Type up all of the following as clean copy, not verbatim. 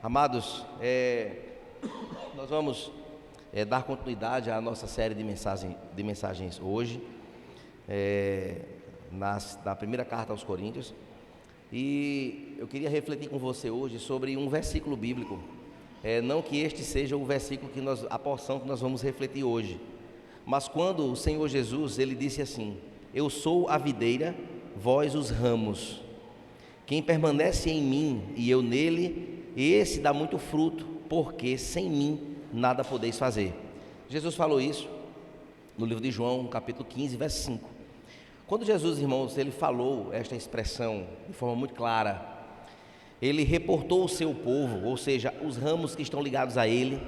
Amados, nós vamos dar continuidade à nossa série de mensagens hoje, na primeira carta aos Coríntios, e eu queria refletir com você hoje sobre um versículo bíblico, não que este seja o versículo a porção que nós vamos refletir hoje, mas quando o Senhor Jesus, Ele disse assim: eu sou a videira, vós os ramos, quem permanece em mim e eu nele, esse dá muito fruto, porque sem mim nada podeis fazer. Jesus falou isso no livro de João, capítulo 15, verso 5. Quando Jesus, irmãos, ele falou esta expressão de forma muito clara, ele reportou o seu povo, ou seja, os ramos que estão ligados a ele,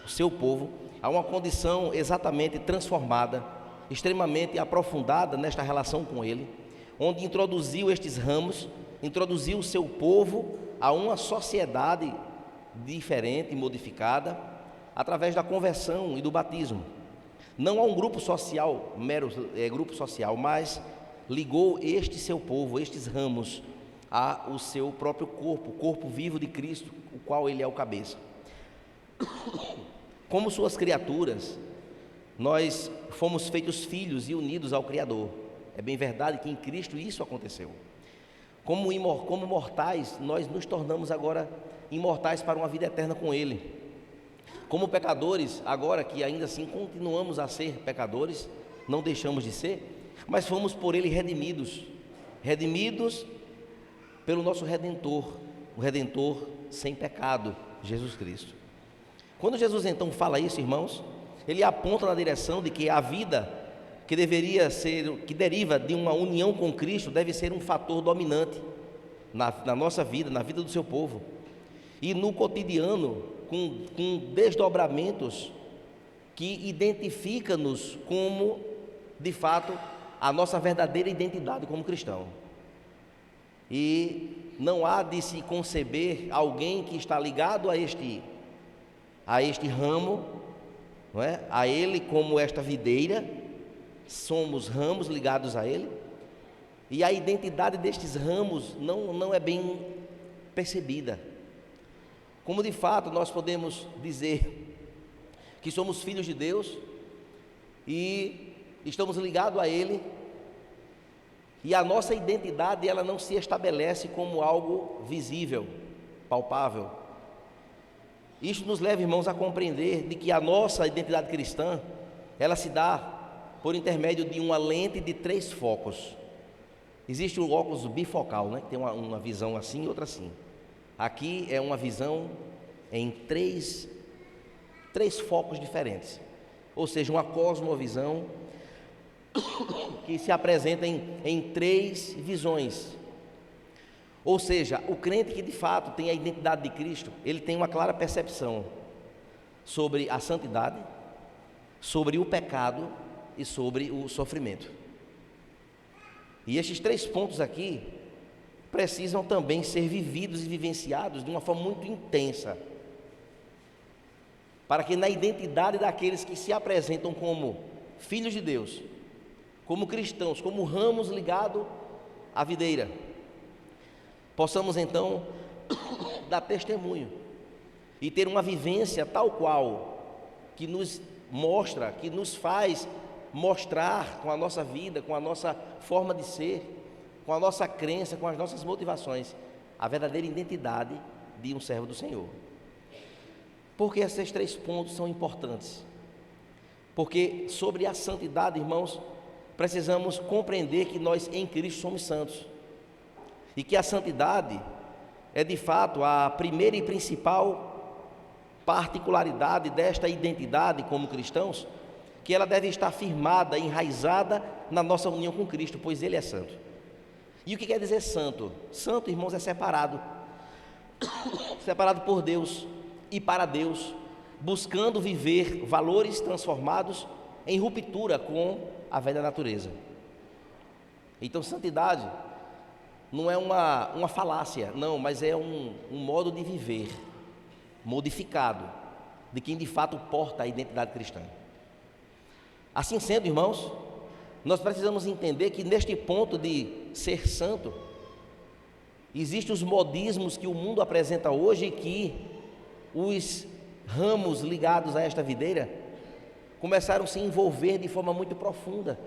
o seu povo, a uma condição exatamente transformada, extremamente aprofundada nesta relação com ele, onde introduziu estes ramos, introduziu o seu povo a uma sociedade diferente e modificada através da conversão e do batismo. Não a um grupo social, mero grupo social, mas ligou este seu povo, estes ramos, ao seu próprio corpo, o corpo vivo de Cristo, o qual ele é o cabeça. Como suas criaturas, nós fomos feitos filhos e unidos ao Criador. É bem verdade que em Cristo isso aconteceu. Como mortais, nós nos tornamos agora imortais para uma vida eterna com Ele. Como pecadores, agora que ainda assim continuamos a ser pecadores, não deixamos de ser, mas fomos por Ele redimidos pelo nosso Redentor, o Redentor sem pecado, Jesus Cristo. Quando Jesus então fala isso, irmãos, Ele aponta na direção de que a vida que deriva de uma união com Cristo, deve ser um fator dominante na nossa vida, na vida do seu povo, e no cotidiano, com desdobramentos que identifica-nos como, de fato, a nossa verdadeira identidade como cristão. E não há de se conceber alguém que está ligado a este ramo, não é? A Ele como esta videira. Somos ramos ligados a Ele, e a identidade destes ramos não é bem percebida. Como de fato nós podemos dizer que somos filhos de Deus e estamos ligados a Ele, e a nossa identidade ela não se estabelece como algo visível, palpável. Isso nos leva, irmãos, a compreender de que a nossa identidade cristã ela se dá por intermédio de uma lente de 3 focos. Existe o óculos bifocal, né? Que tem uma visão assim e outra assim. Aqui é uma visão em três focos diferentes, ou seja, uma cosmovisão que se apresenta em 3 visões. Ou seja, o crente que de fato tem a identidade de Cristo, ele tem uma clara percepção sobre a santidade, sobre o pecado e sobre o sofrimento. E estes 3 pontos aqui precisam também ser vividos e vivenciados de uma forma muito intensa, para que na identidade daqueles que se apresentam como filhos de Deus, como cristãos, como ramos ligados à videira, possamos então dar testemunho e ter uma vivência tal qual que nos mostra, que nos faz mostrar com a nossa vida, com a nossa forma de ser, com a nossa crença, com as nossas motivações, a verdadeira identidade de um servo do Senhor. Por que esses 3 pontos são importantes? Porque sobre a santidade, irmãos, precisamos compreender que nós em Cristo somos santos, e que a santidade é de fato a primeira e principal particularidade desta identidade como cristãos, que ela deve estar firmada, enraizada na nossa união com Cristo, pois Ele é santo. E o que quer dizer santo? Santo, irmãos, é separado por Deus e para Deus, buscando viver valores transformados em ruptura com a velha natureza. Então, santidade não é uma falácia, não, mas é um modo de viver modificado de quem de fato porta a identidade cristã. Assim sendo, irmãos, nós precisamos entender que neste ponto de ser santo, existem os modismos que o mundo apresenta hoje que os ramos ligados a esta videira começaram a se envolver de forma muito profunda,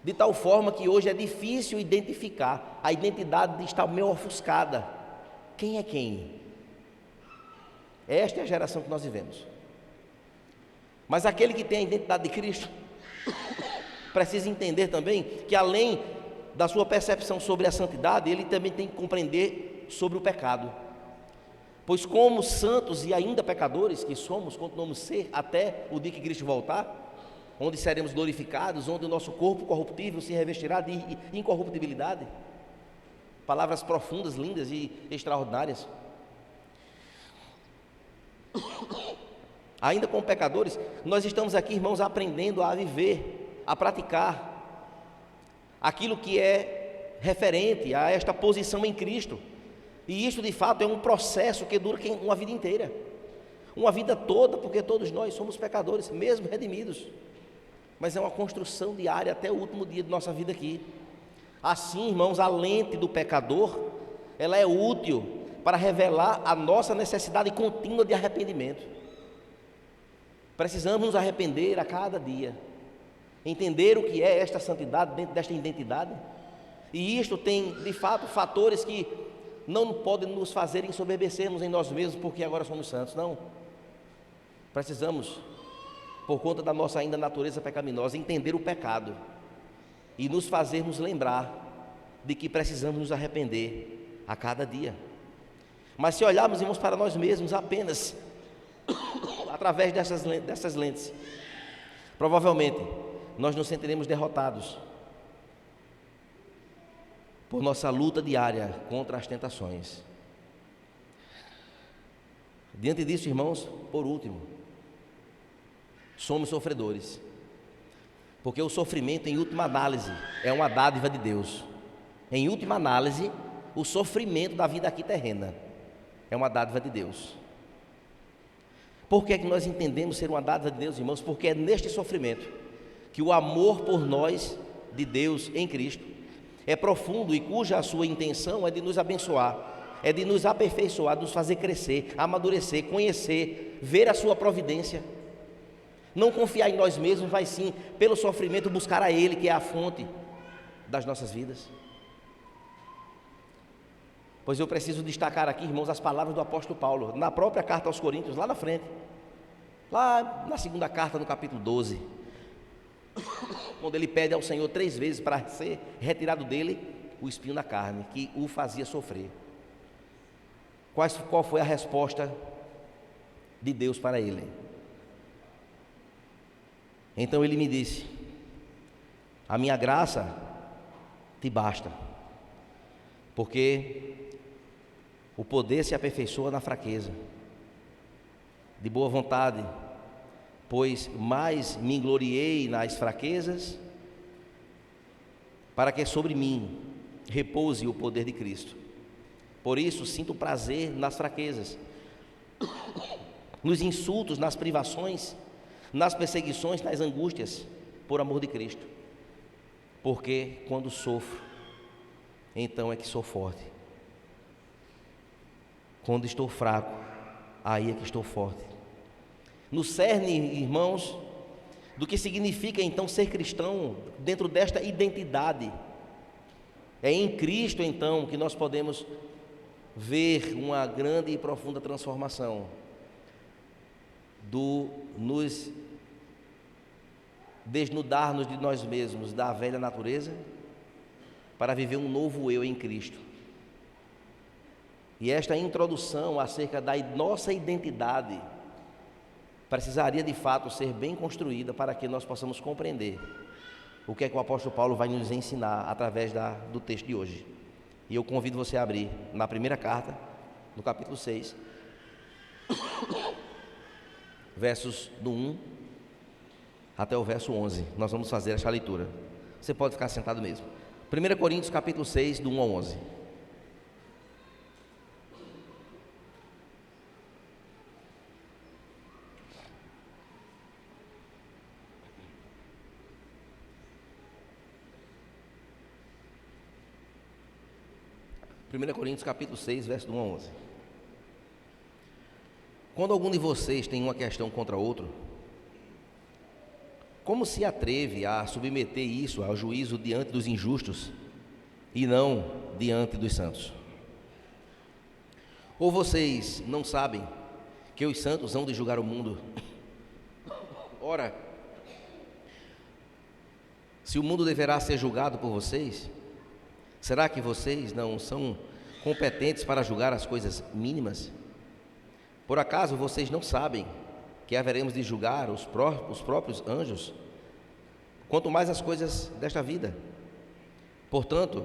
de tal forma que hoje é difícil identificar, a identidade está meio ofuscada. Quem é quem? Esta é a geração que nós vivemos. Mas aquele que tem a identidade de Cristo precisa entender também que, além da sua percepção sobre a santidade, ele também tem que compreender sobre o pecado. Pois como santos e ainda pecadores que somos, continuamos a ser até o dia que Cristo voltar, onde seremos glorificados, onde o nosso corpo corruptível se revestirá de incorruptibilidade. Palavras profundas, lindas e extraordinárias. Ainda como pecadores, nós estamos aqui, irmãos, aprendendo a viver, a praticar aquilo que é referente a esta posição em Cristo. E isso de fato é um processo que dura uma vida inteira, uma vida toda, porque todos nós somos pecadores, mesmo redimidos. Mas é uma construção diária até o último dia de nossa vida aqui. Assim, irmãos, a lente do pecador, ela é útil para revelar a nossa necessidade contínua de arrependimento. Precisamos nos arrepender a cada dia, entender o que é esta santidade dentro desta identidade. E isto tem, de fato, fatores que não podem nos fazer ensoberbecermos em nós mesmos, porque agora somos santos. Não. Precisamos, por conta da nossa ainda natureza pecaminosa, entender o pecado e nos fazermos lembrar de que precisamos nos arrepender a cada dia. Mas se olharmos, irmãos, para nós mesmos apenas através dessas lentes, provavelmente nós nos sentiremos derrotados por nossa luta diária contra as tentações. Diante disso, irmãos, por último, somos sofredores, porque o sofrimento, em última análise, é uma dádiva de Deus. Em última análise, o sofrimento da vida aqui terrena é uma dádiva de Deus. Por que é que nós entendemos ser uma dádiva de Deus, irmãos? Porque é neste sofrimento que o amor por nós, de Deus em Cristo, é profundo e cuja a sua intenção é de nos abençoar, é de nos aperfeiçoar, de nos fazer crescer, amadurecer, conhecer, ver a sua providência. Não confiar em nós mesmos, mas sim, pelo sofrimento, buscar a Ele, que é a fonte das nossas vidas. Pois eu preciso destacar aqui, irmãos, as palavras do apóstolo Paulo, na própria carta aos Coríntios, lá na frente, lá na segunda carta, no capítulo 12, quando ele pede ao Senhor 3 vezes para ser retirado dele o espinho da carne, que o fazia sofrer. Qual foi a resposta de Deus para ele? Então ele me disse: a minha graça te basta, porque o poder se aperfeiçoa na fraqueza. De boa vontade, pois mais me gloriei nas fraquezas, para que sobre mim repouse o poder de Cristo. Por isso sinto prazer nas fraquezas, nos insultos, nas privações, nas perseguições, nas angústias, por amor de Cristo. Porque quando sofro, então é que sou forte. Quando estou fraco, aí é que estou forte. No cerne, irmãos, do que significa então ser cristão, dentro desta identidade, é em Cristo então que nós podemos ver uma grande e profunda transformação nos desnudar-nos de nós mesmos, da velha natureza, para viver um novo eu em Cristo. E esta introdução acerca da nossa identidade precisaria de fato ser bem construída para que nós possamos compreender o que é que o apóstolo Paulo vai nos ensinar através do texto de hoje. E eu convido você a abrir na primeira carta, no capítulo 6, versos do 1 até o verso 11. Nós vamos fazer esta leitura. Você pode ficar sentado mesmo. 1 Coríntios capítulo 6, do 1 ao 11. Primeira Coríntios capítulo 6, verso do 1 ao 11. Quando algum de vocês tem uma questão contra outro, como se atreve a submeter isso ao juízo diante dos injustos e não diante dos santos? Ou vocês não sabem que os santos hão de julgar o mundo? Ora, se o mundo deverá ser julgado por vocês, será que vocês não são competentes para julgar as coisas mínimas? Por acaso vocês não sabem que haveremos de julgar os próprios anjos, quanto mais as coisas desta vida? Portanto,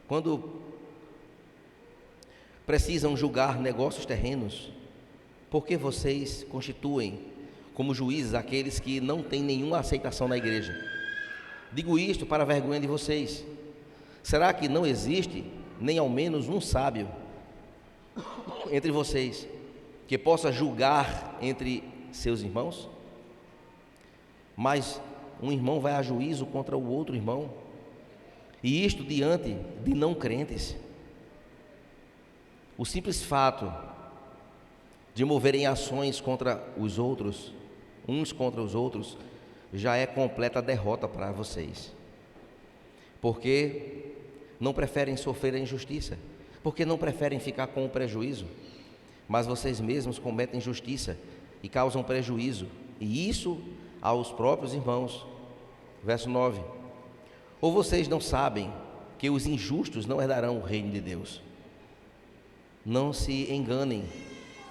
quando precisam julgar negócios terrenos, por que vocês constituem como juízes aqueles que não têm nenhuma aceitação na igreja? Digo isto para a vergonha de vocês. Será que não existe nem ao menos um sábio entre vocês que possa julgar entre seus irmãos? Mas um irmão vai a juízo contra o outro irmão, e isto diante de não crentes. O simples fato de moverem ações contra os outros, uns contra os outros, já é completa derrota para vocês. Porque não preferem sofrer a injustiça, porque não preferem ficar com o prejuízo, mas vocês mesmos cometem injustiça e causam prejuízo, e isso aos próprios irmãos. Verso 9: ou vocês não sabem que os injustos não herdarão o reino de Deus? Não se enganem,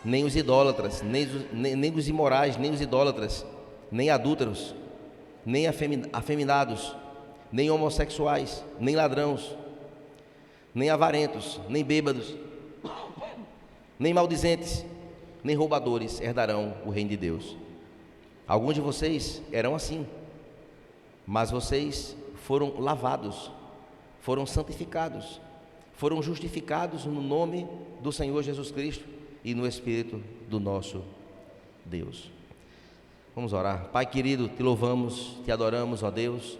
nem os idólatras, nem os imorais, nem os idólatras, nem adúlteros, nem afeminados, nem homossexuais, nem ladrões, nem avarentos, nem bêbados, nem maldizentes, nem roubadores herdarão o reino de Deus. Alguns de vocês eram assim, mas vocês foram lavados, foram santificados, foram justificados no nome do Senhor Jesus Cristo e no Espírito do nosso Deus. Vamos orar. Pai querido, te louvamos, te adoramos, ó Deus,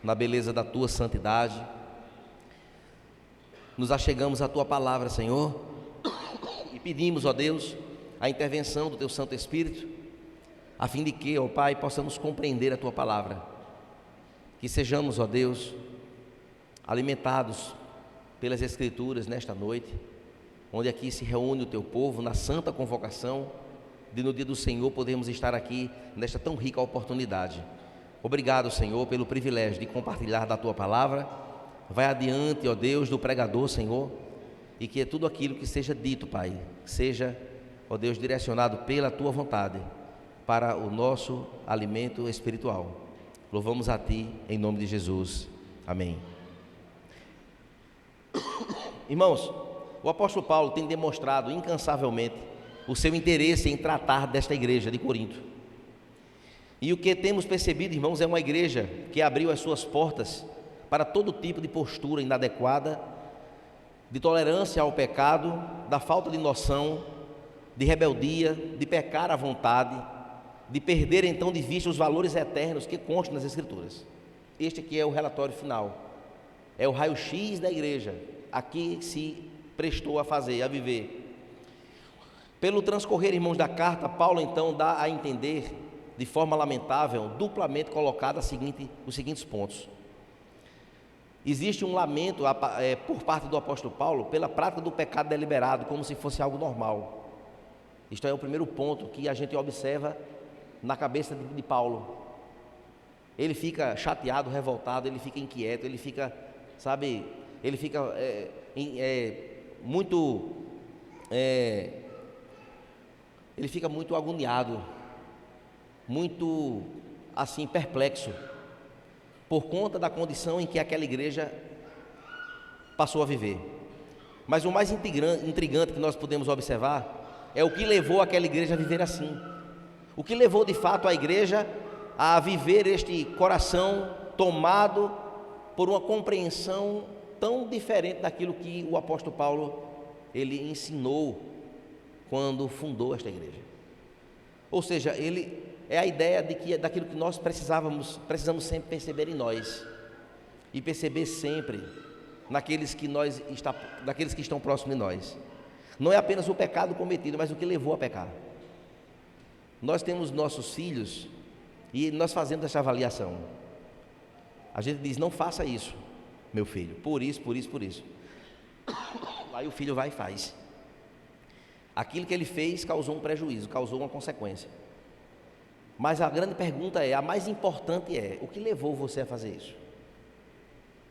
na beleza da tua santidade. Nos achegamos à tua palavra, Senhor, e pedimos, ó Deus, a intervenção do teu Santo Espírito, a fim de que, ó Pai, possamos compreender a tua palavra. Que sejamos, ó Deus, alimentados pelas Escrituras nesta noite, onde aqui se reúne o teu povo na santa convocação de no dia do Senhor podermos estar aqui nesta tão rica oportunidade. Obrigado, Senhor, pelo privilégio de compartilhar da tua palavra. Vai adiante, ó Deus, do pregador, Senhor, e que tudo aquilo que seja dito, Pai, seja, ó Deus, direcionado pela tua vontade para o nosso alimento espiritual. Louvamos a ti em nome de Jesus. Amém. Irmãos, o apóstolo Paulo tem demonstrado incansavelmente o seu interesse em tratar desta igreja de Corinto. E o que temos percebido, irmãos, é uma igreja que abriu as suas portas para todo tipo de postura inadequada, de tolerância ao pecado, da falta de noção, de rebeldia, de pecar à vontade, de perder então de vista os valores eternos que constam nas Escrituras. Este aqui é o relatório final, é o raio-x da igreja, aqui se prestou a fazer, a viver. Pelo transcorrer, irmãos, da carta, Paulo então dá a entender, de forma lamentável, duplamente colocada os seguintes pontos. Existe um lamento por parte do apóstolo Paulo pela prática do pecado deliberado, como se fosse algo normal. Isto é o primeiro ponto que a gente observa na cabeça de Paulo. Ele fica chateado, revoltado, ele fica inquieto, ele fica, sabe, ele fica ele fica muito agoniado, muito assim perplexo, por conta da condição em que aquela igreja passou a viver. Mas o mais intrigante que nós podemos observar é o que levou aquela igreja a viver assim. O que levou de fato a igreja a viver este coração tomado por uma compreensão tão diferente daquilo que o apóstolo Paulo ele ensinou quando fundou esta igreja. Ou seja, ele é a ideia de que daquilo que nós precisamos sempre perceber em nós e perceber sempre daqueles que estão próximos de nós. Não é apenas o pecado cometido, mas o que levou a pecar. Nós temos nossos filhos e nós fazemos essa avaliação. A gente diz, não faça isso, meu filho, por isso, por isso, por isso. Aí o filho vai e faz. Aquilo que ele fez causou um prejuízo, causou uma consequência. Mas a grande pergunta é, a mais importante é, o que levou você a fazer isso?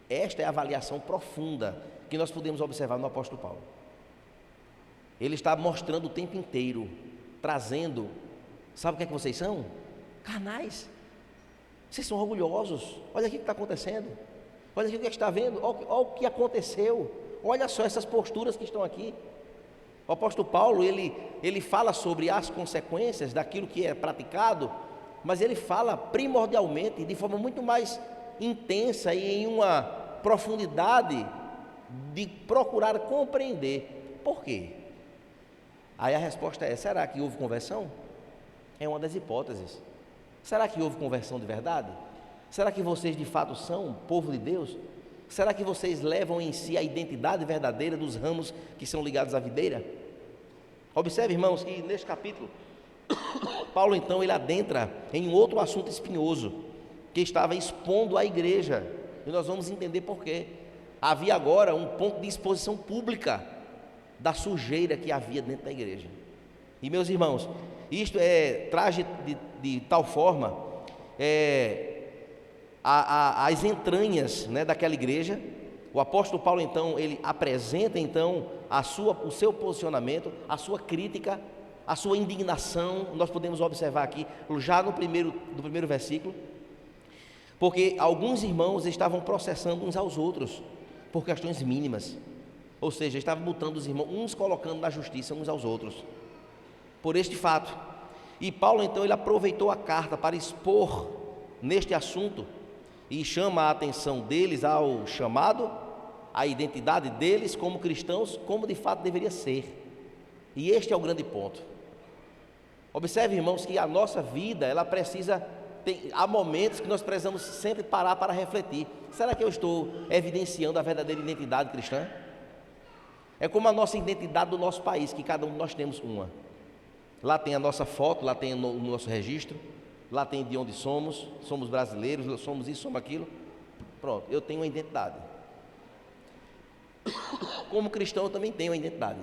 Esta é a avaliação profunda que nós podemos observar no apóstolo Paulo. Ele está mostrando o tempo inteiro, trazendo, sabe o que é que vocês são? Carnais. Vocês são orgulhosos. Olha aqui o que está acontecendo. Olha aqui o que está vendo. Olha o que aconteceu. Olha só essas posturas que estão aqui. O apóstolo Paulo, ele fala sobre as consequências daquilo que é praticado, mas ele fala primordialmente, de forma muito mais intensa e em uma profundidade de procurar compreender. Por quê? Aí a resposta é, será que houve conversão? É uma das hipóteses. Será que houve conversão de verdade? Será que vocês de fato são povo de Deus? Será que vocês levam em si a identidade verdadeira dos ramos que são ligados à videira? Observe, irmãos, que neste capítulo, Paulo então ele adentra em um outro assunto espinhoso, que estava expondo a igreja, e nós vamos entender por quê. Havia agora um ponto de exposição pública da sujeira que havia dentro da igreja. E meus irmãos, isto traz de tal forma as entranhas, né, daquela igreja. O apóstolo Paulo então, ele apresenta então o seu posicionamento, a sua crítica, a sua indignação. Nós podemos observar aqui, já no primeiro versículo, porque alguns irmãos estavam processando uns aos outros por questões mínimas, ou seja, estavam botando os irmãos, uns colocando na justiça uns aos outros, por este fato. E Paulo então ele aproveitou a carta para expor neste assunto e chama a atenção deles ao chamado, à identidade deles como cristãos, como de fato deveria ser. E este é o grande ponto. Observe, irmãos, que a nossa vida, ela precisa, há momentos que nós precisamos sempre parar para refletir. Será que eu estou evidenciando a verdadeira identidade cristã? É como a nossa identidade do nosso país, que cada um de nós temos uma. Lá tem a nossa foto, lá tem o nosso registro, lá tem de onde somos brasileiros, somos isso, somos aquilo. Pronto, eu tenho uma identidade. Como cristão eu também tenho uma identidade.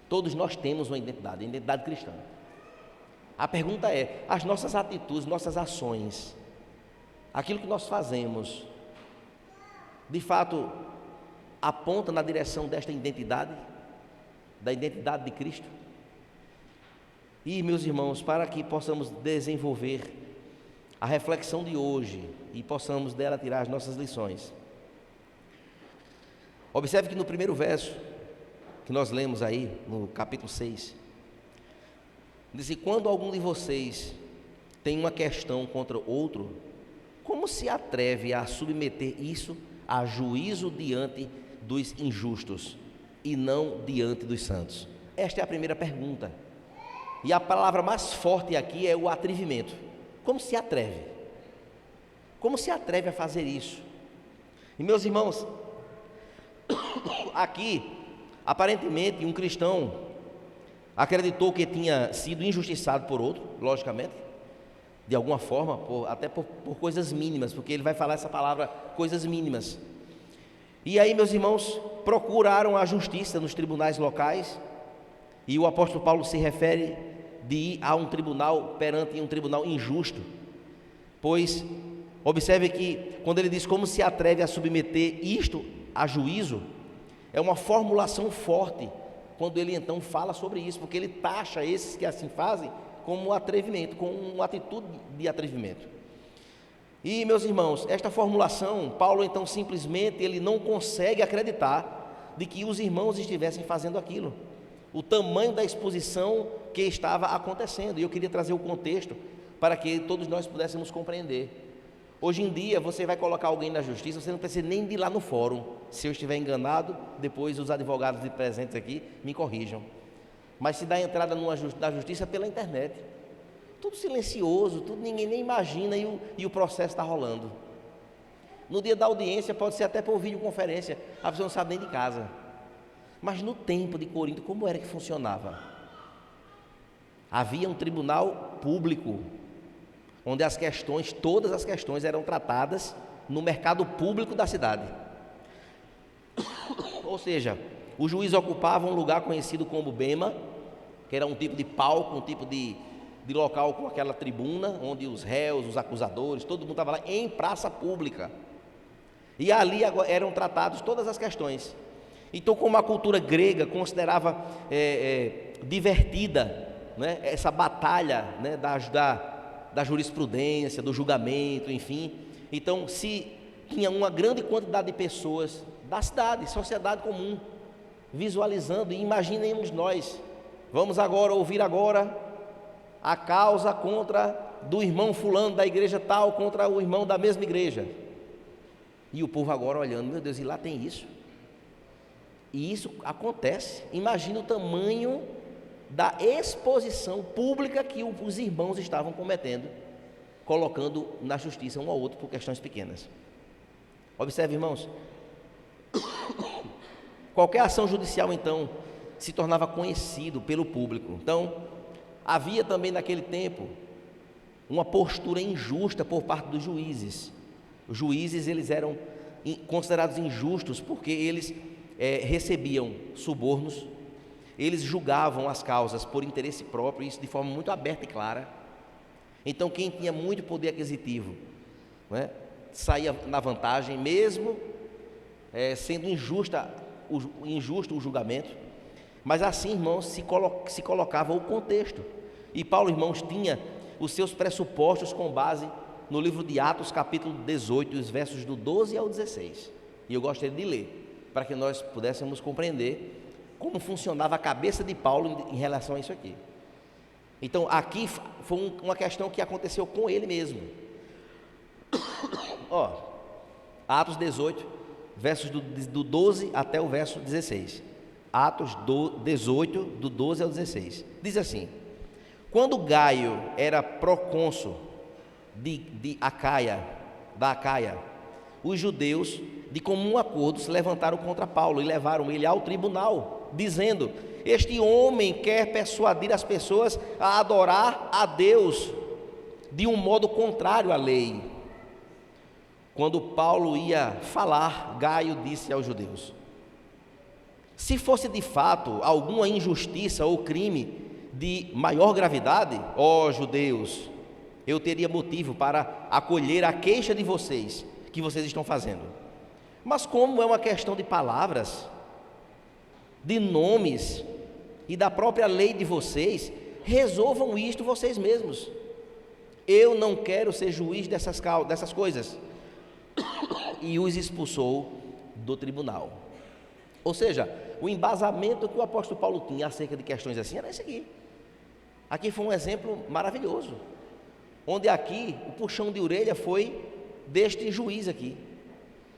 Todos nós temos uma identidade cristã. A pergunta é, as nossas atitudes, nossas ações, aquilo que nós fazemos, de fato, aponta na direção desta identidade, da identidade de Cristo? E, meus irmãos, para que possamos desenvolver a reflexão de hoje e possamos dela tirar as nossas lições, observe que no primeiro verso que nós lemos aí, no capítulo 6, diz que quando algum de vocês tem uma questão contra outro, como se atreve a submeter isso a juízo diante dos injustos e não diante dos santos? Esta é a primeira pergunta. E a palavra mais forte aqui é o atrevimento. Como se atreve? Como se atreve a fazer isso? E meus irmãos, aqui, aparentemente, um cristão acreditou que tinha sido injustiçado por outro, logicamente, de alguma forma, até por coisas mínimas, porque ele vai falar essa palavra, coisas mínimas. E aí, meus irmãos, procuraram a justiça nos tribunais locais, e o apóstolo Paulo se refere de ir a um tribunal, perante um tribunal injusto, pois, observe que, quando ele diz como se atreve a submeter isto a juízo, é uma formulação forte, quando ele então fala sobre isso, porque ele taxa esses que assim fazem como um atrevimento, com uma atitude de atrevimento. E, meus irmãos, esta formulação, Paulo então simplesmente ele não consegue acreditar de que os irmãos estivessem fazendo aquilo, o tamanho da exposição que estava acontecendo, e eu queria trazer o contexto para que todos nós pudéssemos compreender. Hoje em dia, você vai colocar alguém na justiça, você não precisa nem de ir lá no fórum. Se eu estiver enganado, depois os advogados de presentes aqui me corrijam. Mas se dá entrada na justiça pela internet, tudo silencioso, tudo, ninguém nem imagina, e o processo está rolando. No dia da audiência pode ser até por videoconferência, a pessoa não sabe nem de casa. Mas no tempo de Corinto, como era que funcionava? Havia um tribunal público, onde todas as questões eram tratadas no mercado público da cidade. Ou seja, o juiz ocupava um lugar conhecido como bema, que era um tipo de palco, um tipo de local com aquela tribuna, onde os réus, os acusadores, todo mundo estava lá em praça pública. E ali eram tratadas todas as questões. Então, como a cultura grega considerava divertida, né, essa batalha, né, da jurisprudência, do julgamento, enfim. Então, se tinha uma grande quantidade de pessoas da cidade, sociedade comum, visualizando, e imaginemos nós, vamos ouvir agora a causa do irmão fulano da igreja tal contra o irmão da mesma igreja. E o povo agora olhando, meu Deus, e lá tem isso? E isso acontece. Imagina o tamanho da exposição pública que os irmãos estavam cometendo, colocando na justiça um ao outro por questões pequenas. Observe, irmãos, qualquer ação judicial, então, se tornava conhecido pelo público. Então, havia também naquele tempo uma postura injusta por parte dos juízes. Os juízes, eles eram considerados injustos porque eles recebiam subornos, eles julgavam as causas por interesse próprio, isso de forma muito aberta e clara. Então, quem tinha muito poder aquisitivo, né, saía na vantagem, mesmo sendo injusto o julgamento. Mas assim, irmãos, se colocava o contexto. E Paulo, irmãos, tinha os seus pressupostos com base no livro de Atos, capítulo 18, os versos do 12 ao 16. E eu gostaria de ler, para que nós pudéssemos compreender como funcionava a cabeça de Paulo em relação a isso aqui. Então, aqui foi uma questão que aconteceu com ele mesmo. Atos 18, versos do 12 até o verso 16. Atos 18, do 12 ao 16. Diz assim: quando Gaio era procônsul da Acaia, os judeus, de comum acordo, se levantaram contra Paulo e levaram ele ao tribunal, dizendo: este homem quer persuadir as pessoas a adorar a Deus de um modo contrário à lei. Quando Paulo ia falar, Gaio disse aos judeus: se fosse de fato alguma injustiça ou crime de maior gravidade, ó judeus, eu teria motivo para acolher a queixa de vocês, que vocês estão fazendo. Mas como é uma questão de palavras, de nomes e da própria lei de vocês, resolvam isto vocês mesmos. Eu não quero ser juiz dessas coisas. E os expulsou do tribunal. Ou seja, o embasamento que o apóstolo Paulo tinha acerca de questões assim era esse aqui. Aqui foi um exemplo maravilhoso, onde aqui o puxão de orelha foi deste juiz aqui,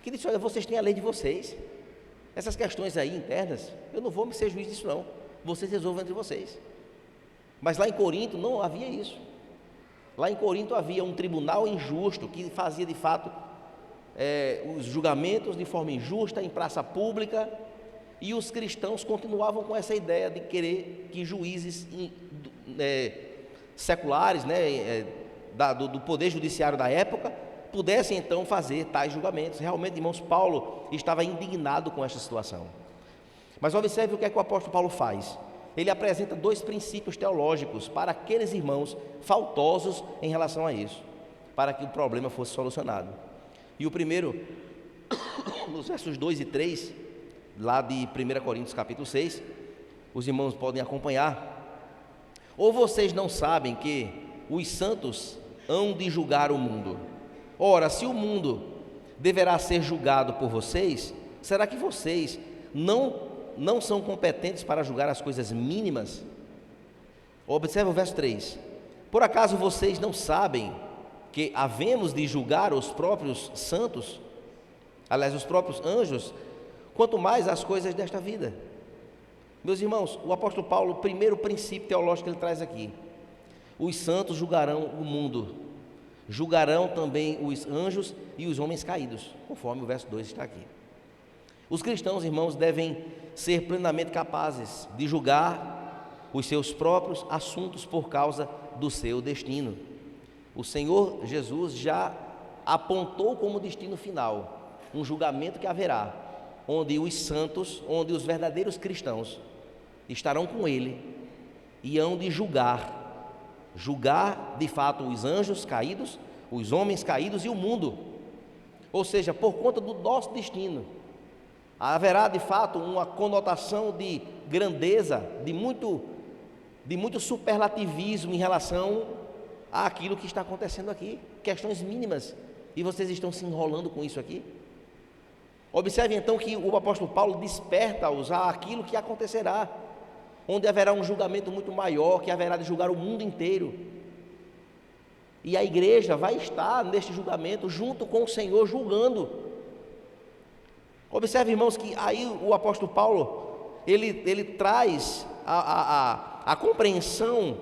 que disse: olha, vocês têm a lei de vocês, essas questões aí internas, eu não vou me ser juiz disso não, vocês resolvam entre vocês. Mas lá em Corinto não havia isso. Lá em Corinto havia um tribunal injusto que fazia de fato os julgamentos de forma injusta em praça pública, e os cristãos continuavam com essa ideia de querer que juízes seculares, do poder judiciário da época, pudessem então fazer tais julgamentos. Realmente, irmãos, Paulo estava indignado com esta situação. Mas observe o que é que o apóstolo Paulo faz. Ele apresenta dois princípios teológicos para aqueles irmãos faltosos em relação a isso, para que o problema fosse solucionado. E o primeiro, nos versos 2 e 3, lá de 1 Coríntios capítulo 6, os irmãos podem acompanhar. Ou vocês não sabem que os santos hão de julgar o mundo? Ora, se o mundo deverá ser julgado por vocês, será que vocês não são competentes para julgar as coisas mínimas? Observe o verso 3. Por acaso vocês não sabem que havemos de julgar os próprios santos, aliás, os próprios anjos, quanto mais as coisas desta vida? Meus irmãos, o apóstolo Paulo, o primeiro princípio teológico que ele traz aqui: os santos julgarão o mundo, julgarão também os anjos e os homens caídos, conforme o verso 2 está aqui. Os cristãos, irmãos, devem ser plenamente capazes de julgar os seus próprios assuntos por causa do seu destino. O Senhor Jesus já apontou como destino final um julgamento que haverá, onde os santos, onde os verdadeiros cristãos estarão com Ele e hão de julgar de fato os anjos caídos, os homens caídos e o mundo. Ou seja, por conta do nosso destino, haverá de fato uma conotação de grandeza, de muito superlativismo em relação àquilo que está acontecendo aqui, questões mínimas, e vocês estão se enrolando com isso aqui. Observe então que o apóstolo Paulo desperta-os àquilo que acontecerá, onde haverá um julgamento muito maior, que haverá de julgar o mundo inteiro, e a igreja vai estar neste julgamento junto com o Senhor julgando. Observe, irmãos, que aí o apóstolo Paulo, ele traz a compreensão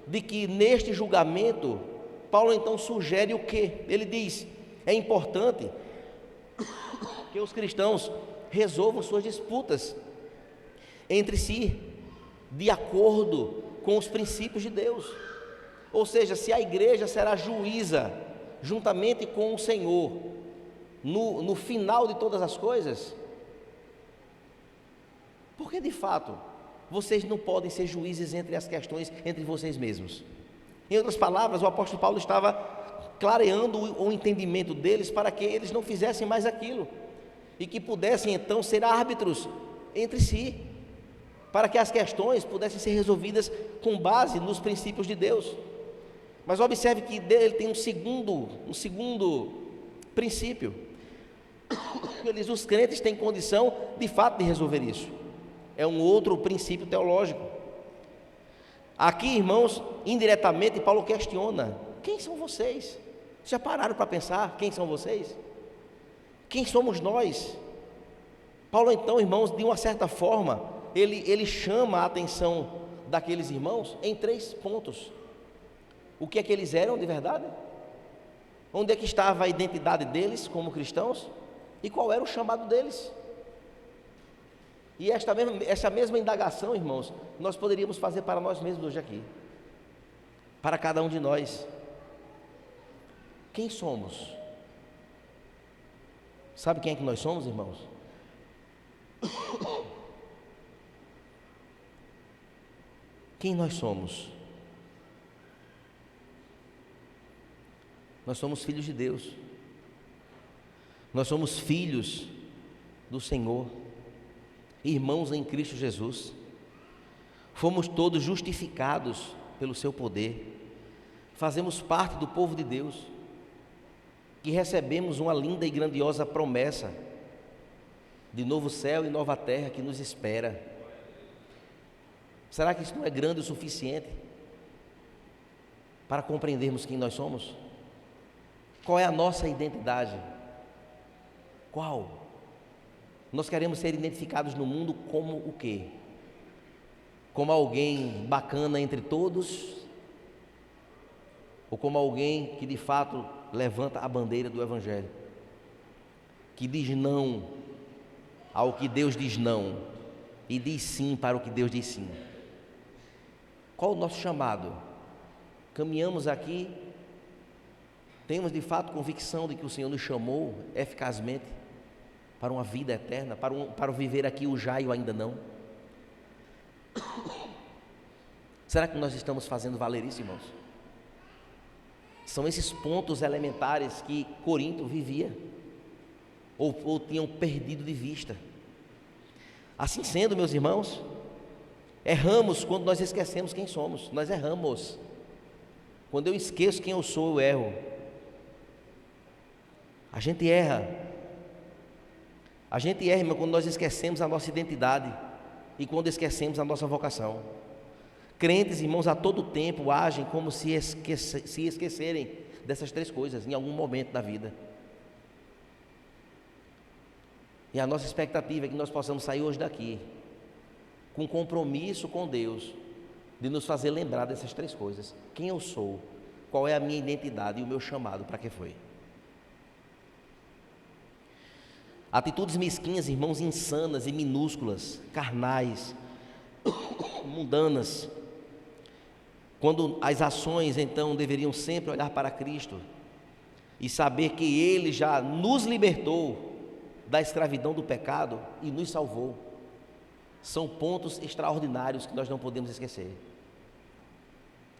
de que neste julgamento, Paulo então sugere o quê? Ele diz, é importante que os cristãos resolvam suas disputas entre si, de acordo com os princípios de Deus. Ou seja, se a igreja será juíza juntamente com o Senhor no final de todas as coisas, porque de fato vocês não podem ser juízes entre as questões entre vocês mesmos. Em outras palavras, o apóstolo Paulo estava clareando o entendimento deles para que eles não fizessem mais aquilo e que pudessem então ser árbitros entre si, para que as questões pudessem ser resolvidas com base nos princípios de Deus. Mas observe que ele tem um segundo princípio. Os crentes têm condição de fato de resolver isso. É um outro princípio teológico. Aqui, irmãos, indiretamente Paulo questiona: quem são vocês? Já pararam para pensar quem são vocês? Quem somos nós? Paulo então, irmãos, de uma certa forma, ele chama a atenção daqueles irmãos em 3 pontos. O que é que eles eram de verdade? Onde é que estava a identidade deles como cristãos? E qual era o chamado deles? E esta mesma indagação, irmãos, nós poderíamos fazer para nós mesmos hoje aqui, para cada um de nós. Quem somos? Sabe quem é que nós somos, irmãos? Quem nós somos? Nós somos filhos de Deus. Nós somos filhos do Senhor, irmãos em Cristo Jesus. Fomos todos justificados pelo seu poder. Fazemos parte do povo de Deus e recebemos uma linda e grandiosa promessa de novo céu e nova terra que nos espera. Será que isso não é grande o suficiente para compreendermos quem nós somos? Qual é a nossa identidade? Qual? Nós queremos ser identificados no mundo como o quê? Como alguém bacana entre todos? Ou como alguém que de fato levanta a bandeira do Evangelho? Que diz não ao que Deus diz não e diz sim para o que Deus diz sim. Qual o nosso chamado? Caminhamos aqui, temos de fato convicção de que o Senhor nos chamou eficazmente para uma vida eterna, para o viver aqui o já e o ainda não? Será que nós estamos fazendo valer isso, irmãos? São esses pontos elementares que Corinto vivia ou tinham perdido de vista. Assim sendo, meus irmãos, erramos quando nós esquecemos quem somos. Nós erramos. Quando eu esqueço quem eu sou, eu erro. A gente erra. A gente erra, irmão, quando nós esquecemos a nossa identidade e quando esquecemos a nossa vocação. Crentes, irmãos, a todo tempo agem como se esquecerem dessas 3 coisas em algum momento da vida. E a nossa expectativa é que nós possamos sair hoje daqui com compromisso com Deus de nos fazer lembrar dessas 3 coisas: quem eu sou, qual é a minha identidade e o meu chamado, para que foi. Atitudes mesquinhas, irmãos, insanas e minúsculas, carnais, mundanas, quando as ações então deveriam sempre olhar para Cristo e saber que Ele já nos libertou da escravidão do pecado e nos salvou. São pontos extraordinários que nós não podemos esquecer.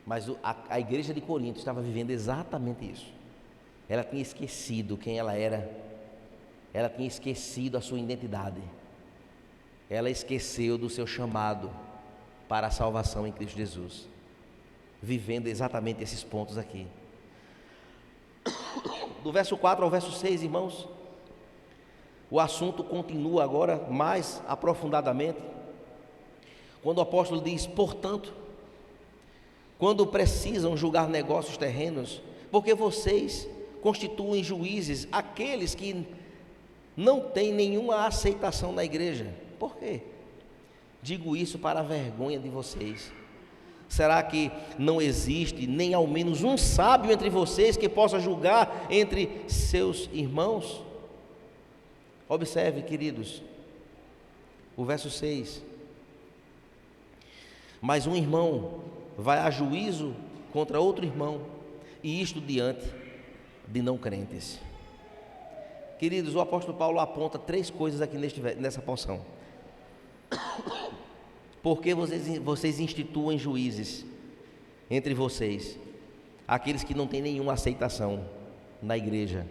Mas a igreja de Corinto estava vivendo exatamente isso. Ela tinha esquecido quem ela era, ela tinha esquecido a sua identidade, ela esqueceu do seu chamado para a salvação em Cristo Jesus, vivendo exatamente esses pontos aqui. Do verso 4 ao verso 6, irmãos, o assunto continua agora mais aprofundadamente, quando o apóstolo diz: portanto, quando precisam julgar negócios terrenos, porque vocês constituem juízes aqueles que não têm nenhuma aceitação na igreja. Por quê? Digo isso para a vergonha de vocês. Será que não existe nem ao menos um sábio entre vocês que possa julgar entre seus irmãos? Observe, queridos, o verso 6. Mas um irmão vai a juízo contra outro irmão, e isto diante de não crentes. Queridos, o apóstolo Paulo aponta 3 coisas aqui nessa porção. Porque vocês instituem juízes entre vocês, aqueles que não têm nenhuma aceitação na igreja.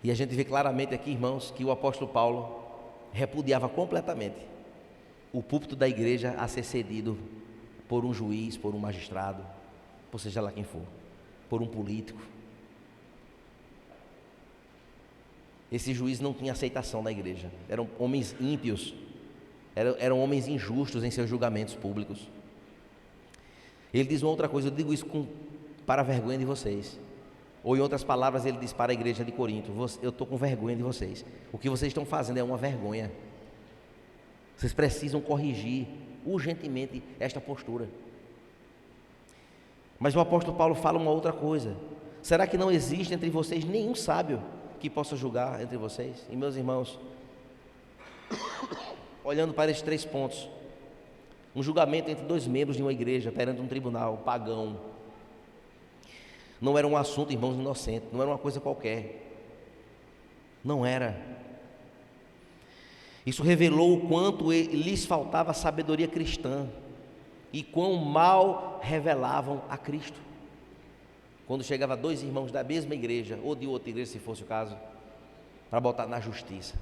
E a gente vê claramente aqui, irmãos, que o apóstolo Paulo repudiava completamente o púlpito da igreja a ser cedido por um juiz, por um magistrado, por seja lá quem for, por um político. Esse juiz não tinha aceitação na igreja, eram homens ímpios, eram homens injustos em seus julgamentos públicos. Ele diz uma outra coisa: eu digo isso para a vergonha de vocês. Ou em outras palavras, ele diz para a igreja de Corinto: eu estou com vergonha de vocês, o que vocês estão fazendo é uma vergonha, vocês precisam corrigir urgentemente esta postura. Mas o apóstolo Paulo fala uma outra coisa: será que não existe entre vocês nenhum sábio que possa julgar entre vocês? E meus irmãos, olhando para esses 3 pontos, um julgamento entre 2 membros de uma igreja perante um tribunal pagão não era um assunto, irmãos, inocente, não era uma coisa qualquer, não era. Isso revelou o quanto lhes faltava sabedoria cristã e quão mal revelavam a Cristo. Quando chegava 2 irmãos da mesma igreja, ou de outra igreja, se fosse o caso, para botar na justiça,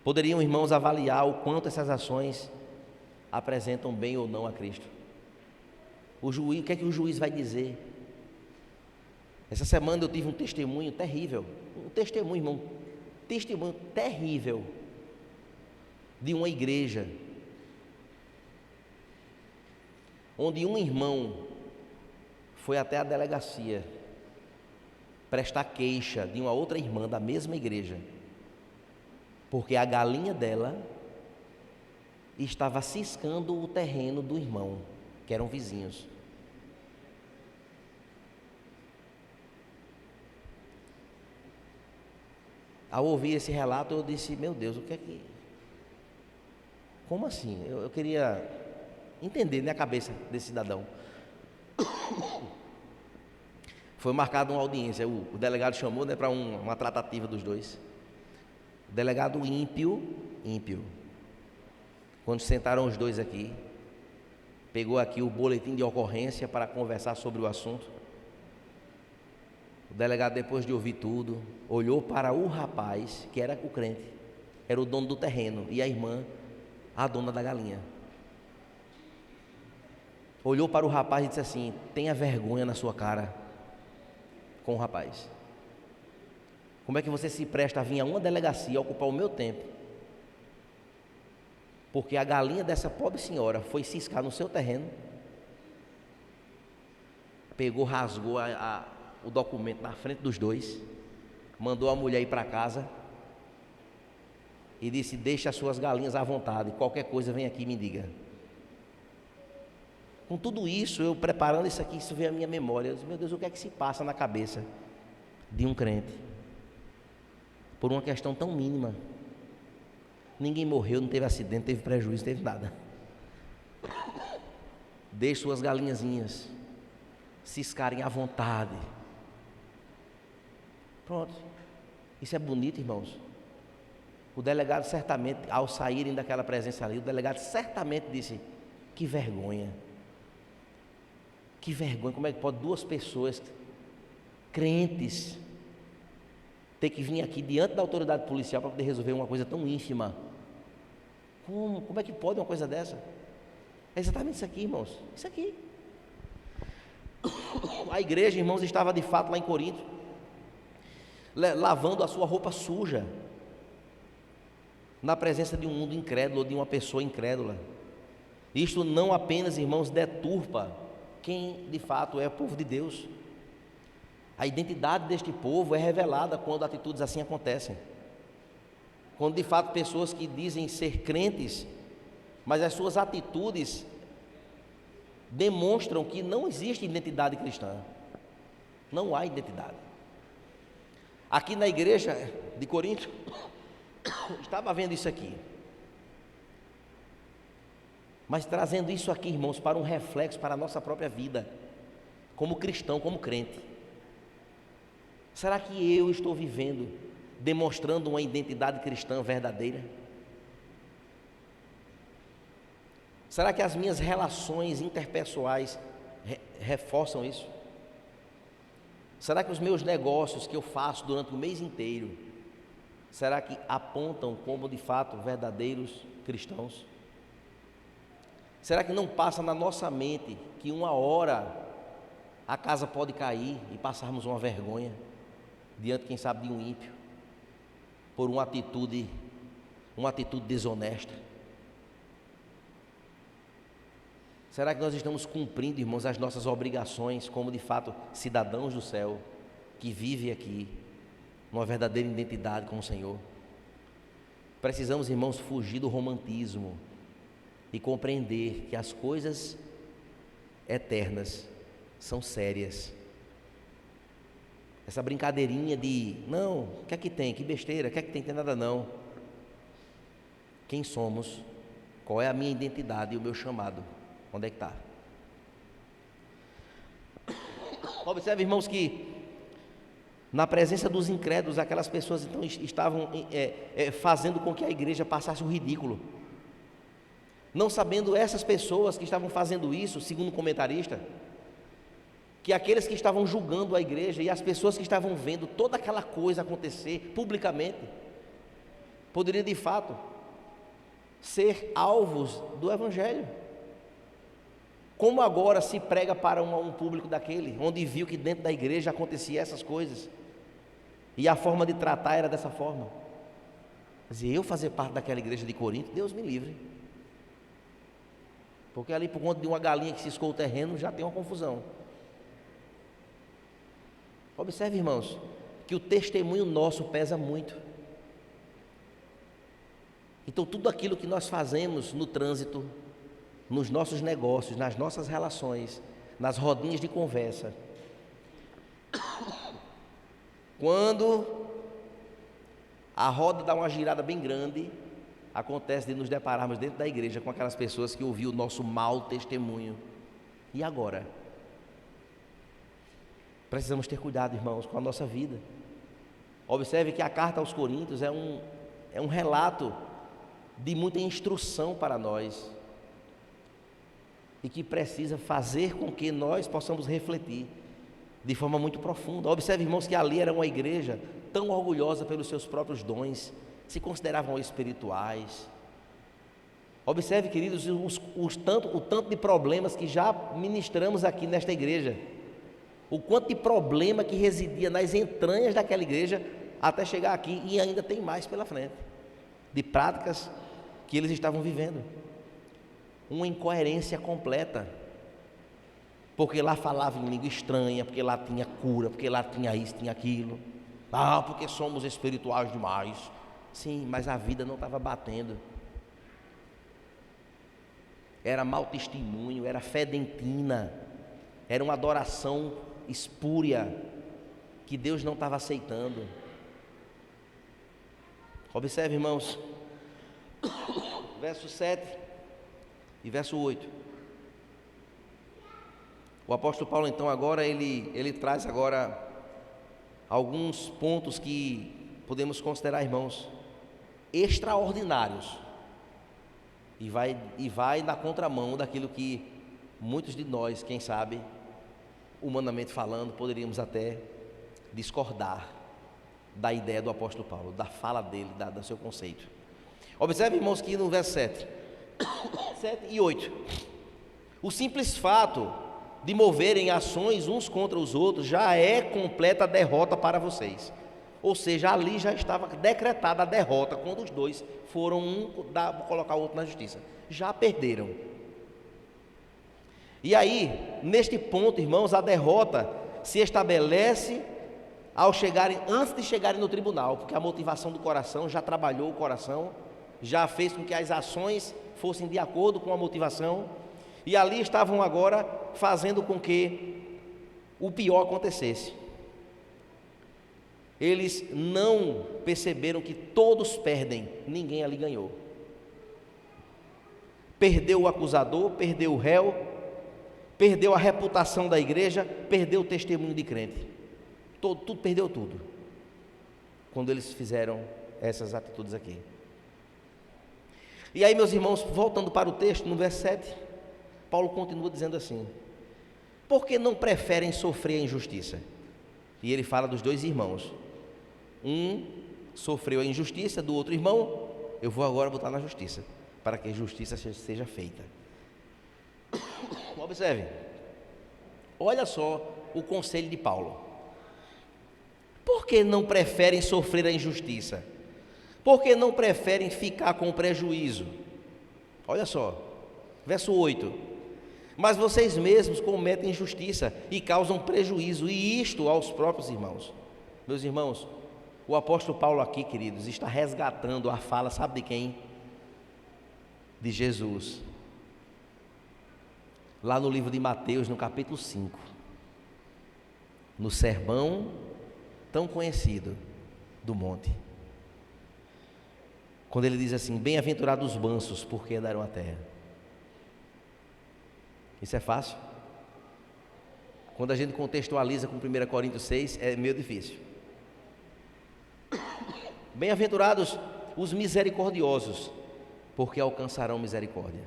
poderiam, irmãos, avaliar o quanto essas ações apresentam bem ou não a Cristo. O que é que o juiz vai dizer? Essa semana eu tive um testemunho terrível, irmão, testemunho terrível de uma igreja onde um irmão foi até a delegacia prestar queixa de uma outra irmã da mesma igreja, porque a galinha dela estava ciscando o terreno do irmão, que eram vizinhos. Ao ouvir esse relato, eu disse: meu Deus, o que é que... como assim? Eu queria entender na cabeça desse cidadão. Foi marcada uma audiência, o delegado chamou, né, para uma tratativa dos dois. O delegado ímpio. Quando sentaram os dois aqui, pegou aqui o boletim de ocorrência para conversar sobre o assunto. O delegado, depois de ouvir tudo, olhou para o rapaz, que era o crente, era o dono do terreno, e a irmã, a dona da galinha. Olhou para o rapaz e disse assim: tenha vergonha na sua cara com o rapaz. Como é que você se presta a vir a uma delegacia, ocupar o meu tempo, porque a galinha dessa pobre senhora foi ciscar no seu terreno, pegou, rasgou o documento na frente dos dois, mandou a mulher ir para casa e disse: deixe as suas galinhas à vontade, qualquer coisa vem aqui e me diga. Com tudo isso, eu preparando isso aqui, isso veio à minha memória. Eu disse: meu Deus, o que é que se passa na cabeça de um crente por uma questão tão mínima. Ninguém morreu, não teve acidente, não teve prejuízo, não teve nada. Deixe suas galinhazinhas ciscarem à vontade. Pronto. Isso é bonito, irmãos. O delegado certamente, ao saírem daquela presença ali, o delegado certamente disse: que vergonha. Que vergonha, como é que pode duas pessoas crentes ter que vir aqui diante da autoridade policial para poder resolver uma coisa tão ínfima? Como é que pode uma coisa dessa? É exatamente isso aqui, irmãos. Isso aqui. A igreja, irmãos, estava de fato lá em Corinto, lavando a sua roupa suja, na presença de um mundo incrédulo, de uma pessoa incrédula. Isto não apenas, irmãos, deturpa quem de fato é o povo de Deus. A identidade deste povo é revelada quando atitudes assim acontecem. Quando de fato pessoas que dizem ser crentes, mas as suas atitudes demonstram que não existe identidade cristã. Não há identidade. Aqui na igreja de Corinto, estava vendo isso aqui. Mas trazendo isso aqui, irmãos, para um reflexo para a nossa própria vida, como cristão, como crente. Será que eu estou vivendo, demonstrando uma identidade cristã verdadeira? Será que as minhas relações interpessoais reforçam isso? Será que os meus negócios que eu faço durante o mês inteiro, será que apontam como de fato verdadeiros cristãos? Será que não passa na nossa mente que uma hora a casa pode cair e passarmos uma vergonha diante, quem sabe, de um ímpio, por uma atitude desonesta? Será que nós estamos cumprindo, irmãos, as nossas obrigações como de fato cidadãos do céu, que vivem aqui numa verdadeira identidade com o Senhor? Precisamos, irmãos, fugir do romantismo e compreender que as coisas eternas são sérias. Essa brincadeirinha de, não, o que é que tem? Que besteira, o que é que tem? Tem nada não. Quem somos? Qual é a minha identidade e o meu chamado? Onde é que está? Observe, irmãos, que na presença dos incrédulos, aquelas pessoas então estavam fazendo com que a igreja passasse o ridículo. Não sabendo essas pessoas que estavam fazendo isso, segundo o comentarista, que aqueles que estavam julgando a igreja e as pessoas que estavam vendo toda aquela coisa acontecer publicamente, poderiam de fato ser alvos do evangelho. Como agora se prega para um público daquele, onde viu que dentro da igreja acontecia essas coisas, e a forma de tratar era dessa forma. Quer dizer, eu fazer parte daquela igreja de Corinto, Deus me livre. Porque ali por conta de uma galinha que ciscou o terreno, já tem uma confusão. Observe, irmãos, que o testemunho nosso pesa muito. Então tudo aquilo que nós fazemos no trânsito, nos nossos negócios, nas nossas relações, nas rodinhas de conversa, quando a roda dá uma girada bem grande, acontece de nos depararmos dentro da igreja com aquelas pessoas que ouviram o nosso mau testemunho. E agora? Precisamos ter cuidado, irmãos, com a nossa vida. Observe que a carta aos Coríntios é um relato de muita instrução para nós, e que precisa fazer com que nós possamos refletir de forma muito profunda. Observe, irmãos, que ali era uma igreja tão orgulhosa pelos seus próprios dons, se consideravam espirituais. Observe, queridos, o tanto de problemas que já ministramos aqui nesta igreja, o quanto de problema que residia nas entranhas daquela igreja até chegar aqui, e ainda tem mais pela frente, de práticas que eles estavam vivendo. Uma incoerência completa, porque lá falava em língua estranha, porque lá tinha cura, porque lá tinha isso, tinha aquilo, porque somos espirituais demais. Sim, mas a vida não estava batendo. Era mau testemunho, era fedentina, era uma adoração espúria que Deus não estava aceitando. Observe, irmãos, verso 7 e verso 8. O apóstolo Paulo, então, agora ele traz agora alguns pontos que podemos considerar, irmãos, extraordinários, e vai na contramão daquilo que muitos de nós, quem sabe, humanamente falando, poderíamos até discordar da ideia do apóstolo Paulo, da fala dele, do seu conceito. Observe, irmãos, que no verso 7 e 8, o simples fato de moverem ações uns contra os outros já é completa derrota para vocês. Ou seja, ali já estava decretada a derrota quando os dois foram colocar o outro na justiça. Já perderam. E aí, neste ponto, irmãos, a derrota se estabelece antes de chegarem no tribunal, porque a motivação do coração já trabalhou o coração, já fez com que as ações fossem de acordo com a motivação, e ali estavam agora fazendo com que o pior acontecesse. Eles não perceberam que todos perdem, ninguém ali ganhou. Perdeu o acusador, perdeu o réu, perdeu a reputação da igreja, perdeu o testemunho de crente. Tudo perdeu tudo, quando eles fizeram essas atitudes aqui. E aí, meus irmãos, voltando para o texto, no verso 7, Paulo continua dizendo assim: por que não preferem sofrer a injustiça? E ele fala dos dois irmãos. Um sofreu a injustiça do outro irmão, eu vou agora botar na justiça, para que a justiça seja feita. Observe, olha só o conselho de Paulo. Por que não preferem sofrer a injustiça? Por que não preferem ficar com prejuízo? Olha só, verso 8: mas vocês mesmos cometem injustiça e causam prejuízo, e isto aos próprios irmãos. Meus irmãos, o apóstolo Paulo aqui, queridos, está resgatando a fala, sabe de quem? De Jesus. Lá no livro de Mateus, no capítulo 5, no sermão tão conhecido do monte, quando ele diz assim: bem-aventurados os mansos, porque herdarão a terra. Isso é fácil? Quando a gente contextualiza com 1 Coríntios 6, é meio difícil. Bem-aventurados os misericordiosos, porque alcançarão misericórdia.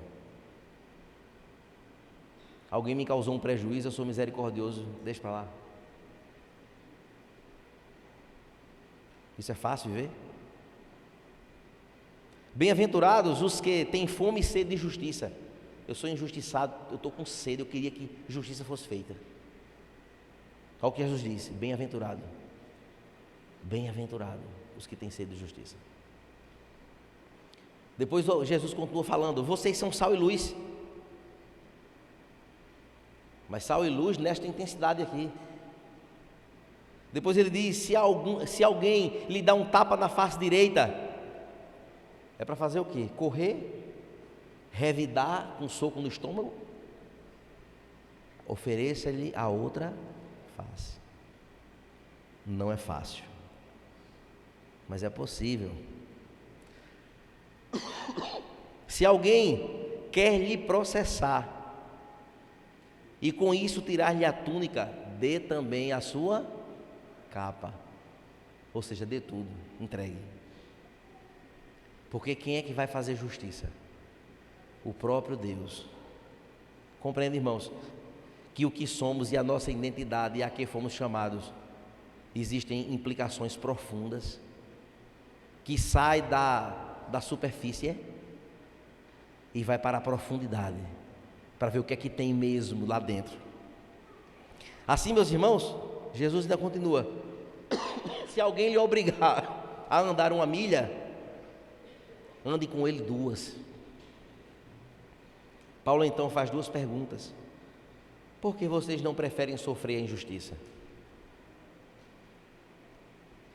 Alguém me causou um prejuízo, eu sou misericordioso, deixa para lá. Isso é fácil de ver? Bem-aventurados os que têm fome e sede de justiça. Eu sou injustiçado, eu estou com sede, eu queria que justiça fosse feita. Olha o que Jesus disse: bem-aventurado. Bem-aventurado os que têm sede de justiça. Depois Jesus continua falando: vocês são sal e luz. Mas sal e luz nesta intensidade aqui. Depois ele diz: se alguém lhe dá um tapa na face direita, é para fazer o quê? Correr, revidar com um soco no estômago? Ofereça-lhe a outra face. Não é fácil, mas é possível. Se alguém quer lhe processar e com isso tirar-lhe a túnica, dê também a sua capa. Ou seja, dê tudo, entregue. Porque quem é que vai fazer justiça? O próprio Deus. Compreende, irmãos, que o que somos e a nossa identidade e a que fomos chamados, existem implicações profundas que saem da superfície e vai para a profundidade, para ver o que é que tem mesmo lá dentro. Assim, meus irmãos, Jesus ainda continua: se alguém lhe obrigar a andar 1 milha, ande com ele 2. Paulo então faz 2 perguntas: por que vocês não preferem sofrer a injustiça?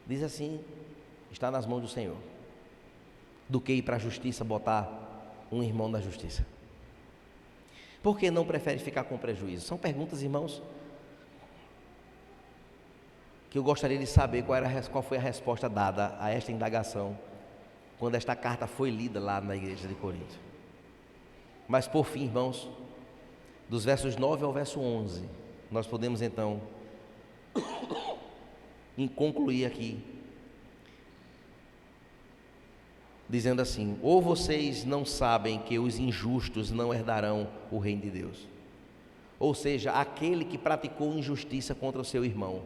Diz assim: está nas mãos do Senhor, do que ir para a justiça, botar um irmão na justiça. Por que não prefere ficar com prejuízo? São perguntas, irmãos, que eu gostaria de saber qual foi a resposta dada a esta indagação quando esta carta foi lida lá na igreja de Corinto. Mas por fim, irmãos, dos versos 9 ao verso 11, nós podemos então concluir aqui, dizendo assim: ou vocês não sabem que os injustos não herdarão o reino de Deus? Ou seja, aquele que praticou injustiça contra o seu irmão,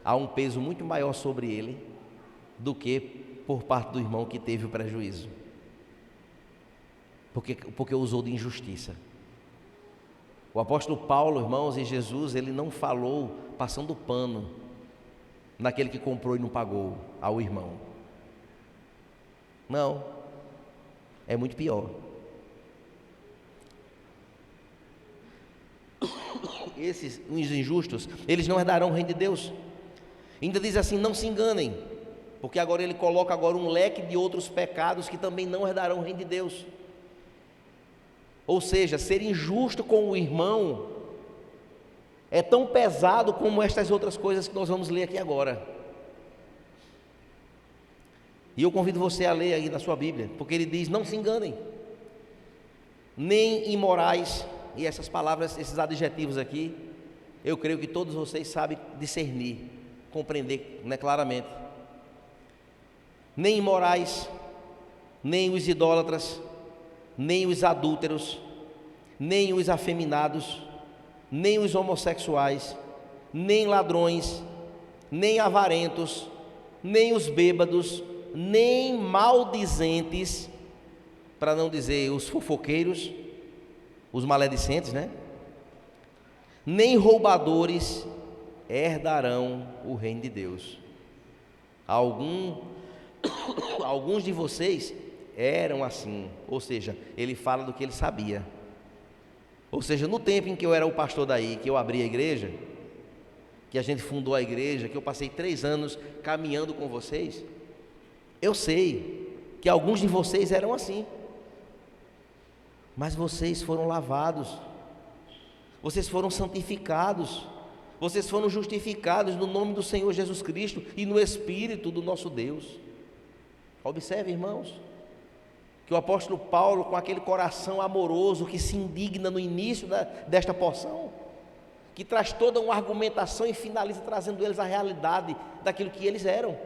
há um peso muito maior sobre ele do que por parte do irmão que teve o prejuízo, porque usou de injustiça. O apóstolo Paulo, irmãos, e Jesus, ele não falou passando pano naquele que comprou e não pagou ao irmão. Não, é muito pior. Esses, os injustos, eles não herdarão o reino de Deus. Ainda diz assim: não se enganem, porque agora ele coloca agora um leque de outros pecados que também não herdarão o reino de Deus. Ou seja, ser injusto com o irmão é tão pesado como estas outras coisas que nós vamos ler aqui agora. E eu convido você a ler aí na sua Bíblia, porque ele diz: não se enganem, nem imorais. E essas palavras, esses adjetivos aqui, eu creio que todos vocês sabem discernir, compreender, né, claramente. Nem imorais, nem os idólatras, nem os adúlteros, nem os afeminados, nem os homossexuais, nem ladrões, nem avarentos, nem os bêbados, nem maldizentes, para não dizer os fofoqueiros, os maledicentes, né? Nem roubadores herdarão o reino de Deus. Alguns de vocês eram assim, ou seja, ele fala do que ele sabia. Ou seja, no tempo em que eu era o pastor daí, que eu abri a igreja, que a gente fundou a igreja, que eu passei 3 anos caminhando com vocês, eu sei que alguns de vocês eram assim. Mas vocês foram lavados, vocês foram santificados, vocês foram justificados no nome do Senhor Jesus Cristo e no Espírito do nosso Deus. Observe, irmãos, que o apóstolo Paulo, com aquele coração amoroso que se indigna no início desta porção, que traz toda uma argumentação e finaliza trazendo eles a realidade daquilo que eles eram.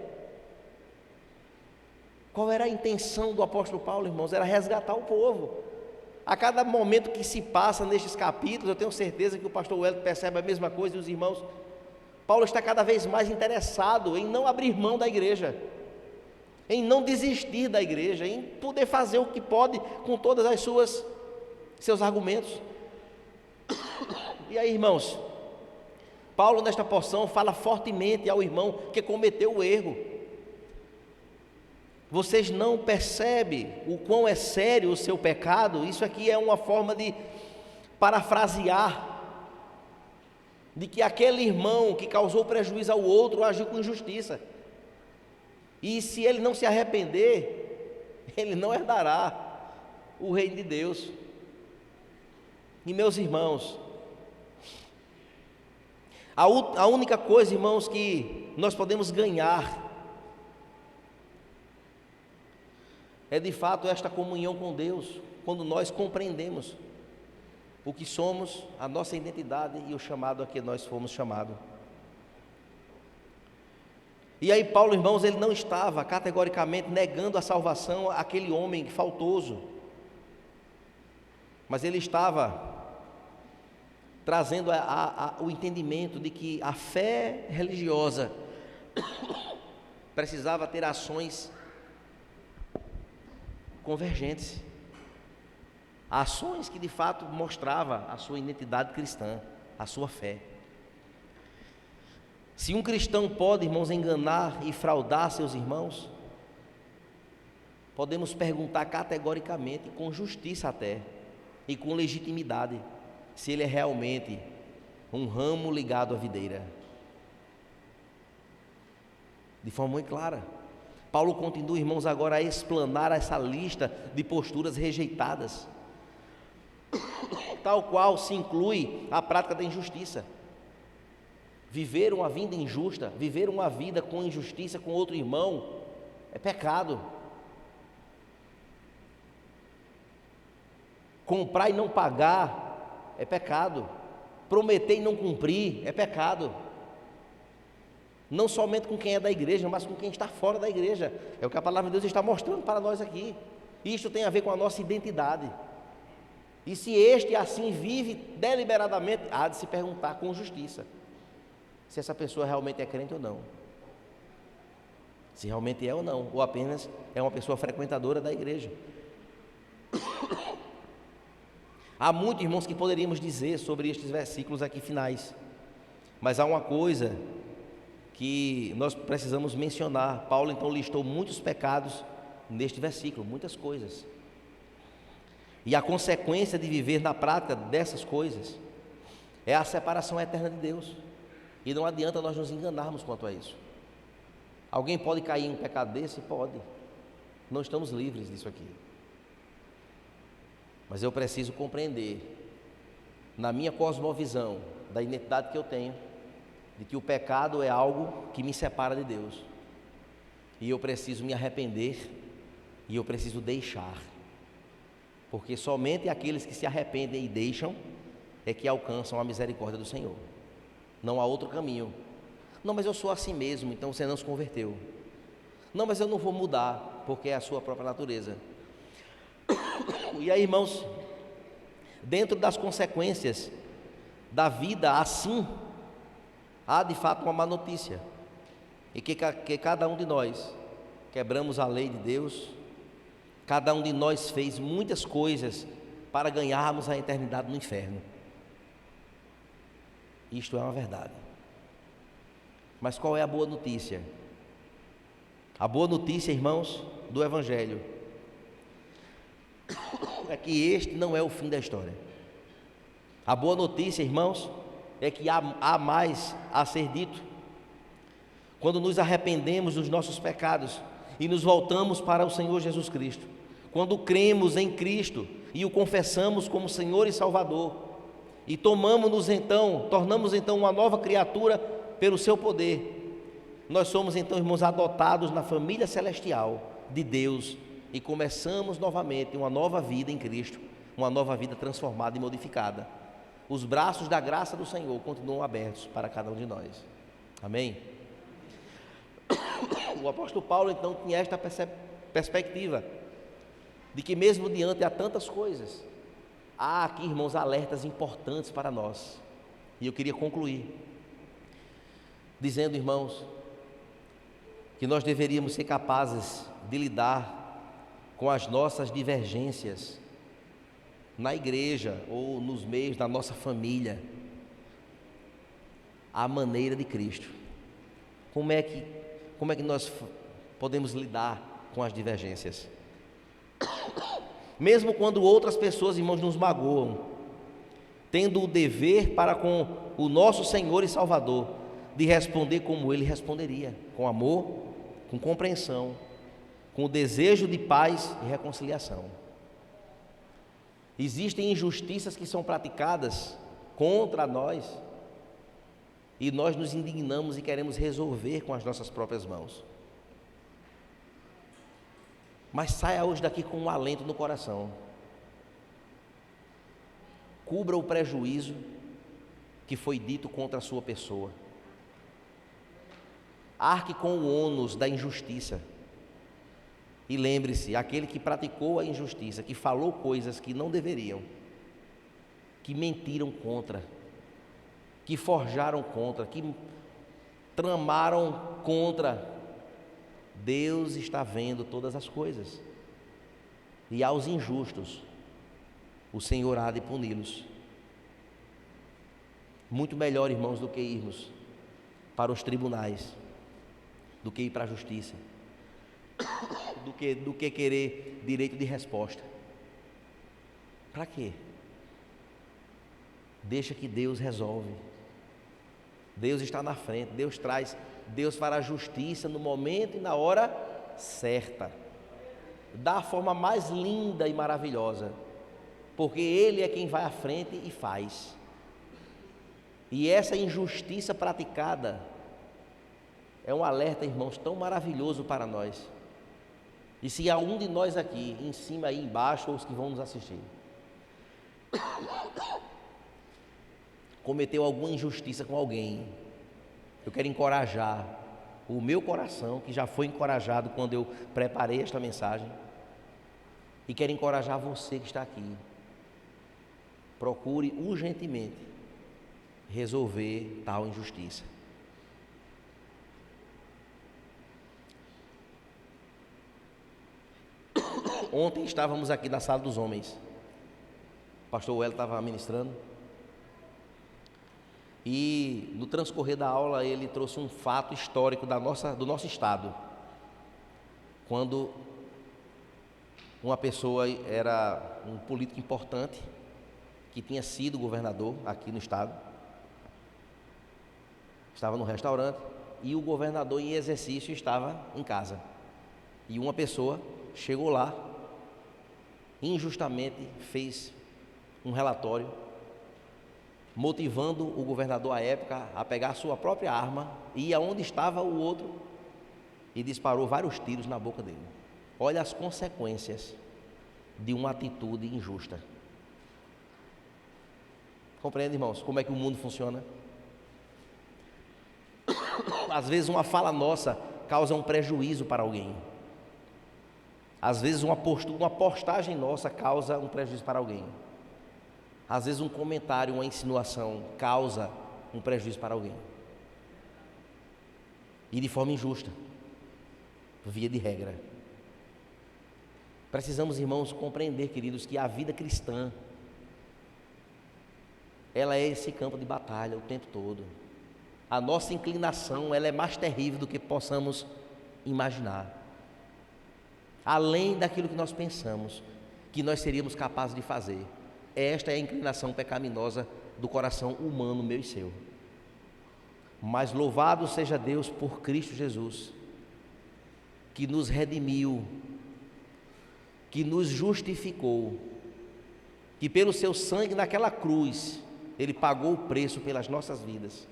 Qual era a intenção do apóstolo Paulo, irmãos? Era resgatar o povo. A cada momento que se passa nestes capítulos, eu tenho certeza que o pastor Wellington percebe a mesma coisa, e os irmãos, Paulo está cada vez mais interessado em não abrir mão da igreja, em não desistir da igreja, em poder fazer o que pode com todas as seus argumentos. E aí, irmãos, Paulo nesta porção fala fortemente ao irmão que cometeu o erro. Vocês não percebem o quão é sério o seu pecado? Isso aqui é uma forma de parafrasear, de que aquele irmão que causou prejuízo ao outro agiu com injustiça, e se ele não se arrepender, ele não herdará o reino de Deus. E meus irmãos, a única coisa, irmãos, que nós podemos ganhar é de fato esta comunhão com Deus, quando nós compreendemos o que somos, a nossa identidade e o chamado a que nós fomos chamados. E aí Paulo, irmãos, ele não estava categoricamente negando a salvação àquele homem faltoso, mas ele estava trazendo o entendimento de que a fé religiosa precisava ter ações convergentes, ações que de fato mostravam a sua identidade cristã, a sua fé. Se um cristão pode, irmãos, enganar e fraudar seus irmãos, podemos perguntar categoricamente, com justiça até, e com legitimidade, se ele é realmente um ramo ligado à videira. De forma muito clara. Paulo continua, irmãos, agora a explanar essa lista de posturas rejeitadas, tal qual se inclui a prática da injustiça. Viver uma vida injusta, viver uma vida com injustiça com outro irmão, é pecado. Comprar e não pagar é pecado. Prometer e não cumprir é pecado. Não somente com quem é da igreja, mas com quem está fora da igreja. É o que a palavra de Deus está mostrando para nós aqui. Isto tem a ver com a nossa identidade. E se este assim vive deliberadamente, há de se perguntar com justiça se essa pessoa realmente é crente ou não. Se realmente é ou não, ou apenas é uma pessoa frequentadora da igreja. Há muitos, irmãos, que poderíamos dizer sobre estes versículos aqui finais, mas há uma coisa que nós precisamos mencionar. Paulo então listou muitos pecados neste versículo, muitas coisas, e a consequência de viver na prática dessas coisas é a separação eterna de Deus, e não adianta nós nos enganarmos quanto a isso. Alguém pode cair em um pecado desse? Pode. Não estamos livres disso aqui. Mas eu preciso compreender, na minha cosmovisão, da identidade que eu tenho, de que o pecado é algo que me separa de Deus. E eu preciso me arrepender, e eu preciso deixar. Porque somente aqueles que se arrependem e deixam é que alcançam a misericórdia do Senhor. Não há outro caminho. Não, mas eu sou assim mesmo, então você não se converteu. Não, mas eu não vou mudar, porque é a sua própria natureza. E aí, irmãos, dentro das consequências da vida assim, há de fato uma má notícia, e que cada um de nós quebramos a lei de Deus, cada um de nós fez muitas coisas para ganharmos a eternidade no inferno. Isto é uma verdade. Mas qual é a boa notícia? A boa notícia, irmãos, do Evangelho é que este não é o fim da história. A boa notícia, irmãos, é que há mais a ser dito. Quando nos arrependemos dos nossos pecados e nos voltamos para o Senhor Jesus Cristo, quando cremos em Cristo e o confessamos como Senhor e Salvador, e tornamos então uma nova criatura pelo seu poder, nós somos então, irmãos, adotados na família celestial de Deus e começamos novamente uma nova vida em Cristo, uma nova vida transformada e modificada. Os braços da graça do Senhor continuam abertos para cada um de nós. Amém? O apóstolo Paulo então tinha esta perspectiva de que mesmo diante de tantas coisas, há aqui, irmãos, alertas importantes para nós. E eu queria concluir dizendo, irmãos, que nós deveríamos ser capazes de lidar com as nossas divergências na igreja ou nos meios da nossa família à maneira de Cristo. Como é que nós podemos lidar com as divergências? Mesmo quando outras pessoas, irmãos, nos magoam, tendo o dever para com o nosso Senhor e Salvador de responder como Ele responderia, com amor, com compreensão, com o desejo de paz e reconciliação. Existem injustiças que são praticadas contra nós e nós nos indignamos e queremos resolver com as nossas próprias mãos. Mas saia hoje daqui com um alento no coração. Cubra o prejuízo que foi dito contra a sua pessoa. Arque com o ônus da injustiça. E lembre-se, aquele que praticou a injustiça, que falou coisas que não deveriam, que mentiram contra, que forjaram contra, que tramaram contra, Deus está vendo todas as coisas. E aos injustos, o Senhor há de puni-los. Muito melhor, irmãos, do que irmos para os tribunais, do que ir para a justiça, do que querer direito de resposta. Para quê? Deixa que Deus resolve. Deus está na frente, Deus fará justiça no momento e na hora certa, da forma mais linda e maravilhosa, porque Ele é quem vai à frente e faz. E essa injustiça praticada é um alerta, irmãos, tão maravilhoso para nós. E se há um de nós aqui, em cima e embaixo, ou os que vão nos assistir, cometeu alguma injustiça com alguém, eu quero encorajar o meu coração, que já foi encorajado quando eu preparei esta mensagem, e quero encorajar você que está aqui. Procure urgentemente resolver tal injustiça. Ontem estávamos aqui na sala dos homens. O pastor Wellington estava ministrando. E no transcorrer da aula ele trouxe um fato histórico do nosso estado. Quando uma pessoa era um político importante, que tinha sido governador aqui no estado, estava no restaurante e o governador em exercício estava em casa. E uma pessoa chegou lá, injustamente fez um relatório, motivando o governador à época a pegar a sua própria arma e ir aonde estava o outro e disparou vários tiros na boca dele. Olha as consequências de uma atitude injusta. Compreende, irmãos, como é que o mundo funciona? Às vezes uma fala nossa causa um prejuízo para alguém. Às vezes uma postagem nossa causa um prejuízo para alguém. Às vezes um comentário, uma insinuação causa um prejuízo para alguém. E de forma injusta, via de regra. Precisamos, irmãos, compreender, queridos, que a vida cristã, ela é esse campo de batalha o tempo todo. A nossa inclinação, ela é mais terrível do que possamos imaginar. Além daquilo que nós pensamos, que nós seríamos capazes de fazer. Esta é a inclinação pecaminosa do coração humano, meu e seu. Mas louvado seja Deus por Cristo Jesus, que nos redimiu, que nos justificou, que pelo seu sangue naquela cruz, Ele pagou o preço pelas nossas vidas.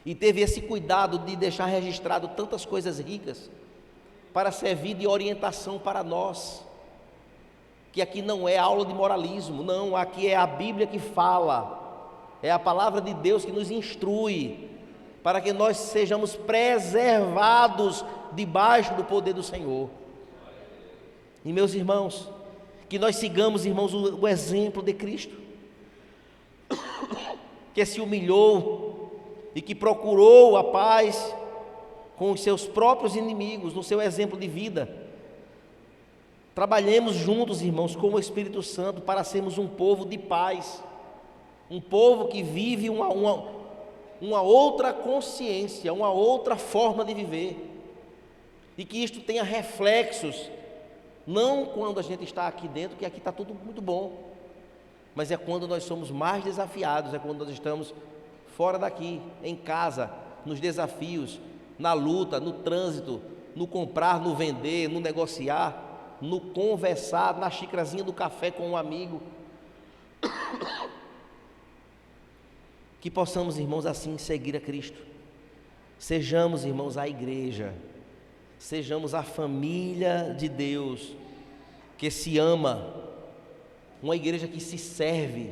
E teve esse cuidado de deixar registrado tantas coisas ricas, para servir de orientação para nós. Que aqui não é aula de moralismo, não, aqui é a Bíblia que fala, é a palavra de Deus que nos instrui, para que nós sejamos preservados debaixo do poder do Senhor. E meus irmãos, que nós sigamos, irmãos, o exemplo de Cristo, que se humilhou e que procurou a paz com os seus próprios inimigos, no seu exemplo de vida. Trabalhemos juntos, irmãos, com o Espírito Santo para sermos um povo de paz, um povo que vive uma outra consciência, uma outra forma de viver, e que isto tenha reflexos, não quando a gente está aqui dentro, que aqui está tudo muito bom, mas é quando nós somos mais desafiados, é quando nós estamos fora daqui, em casa, nos desafios, na luta, no trânsito, no comprar, no vender, no negociar, no conversar, na xicrazinha do café com um amigo. Que possamos, irmãos, assim seguir a Cristo. Sejamos, irmãos, a igreja, sejamos a família de Deus, que se ama, uma igreja que se serve,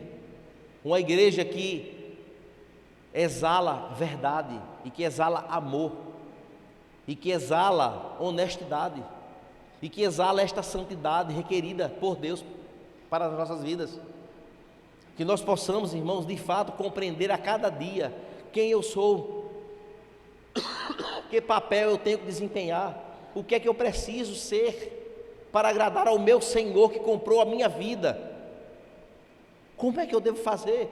uma igreja que exala verdade, e que exala amor, e que exala honestidade, e que exala esta santidade requerida por Deus para as nossas vidas. Que nós possamos, irmãos, de fato compreender a cada dia quem eu sou, que papel eu tenho que desempenhar, o que é que eu preciso ser para agradar ao meu Senhor que comprou a minha vida. Como é que eu devo fazer?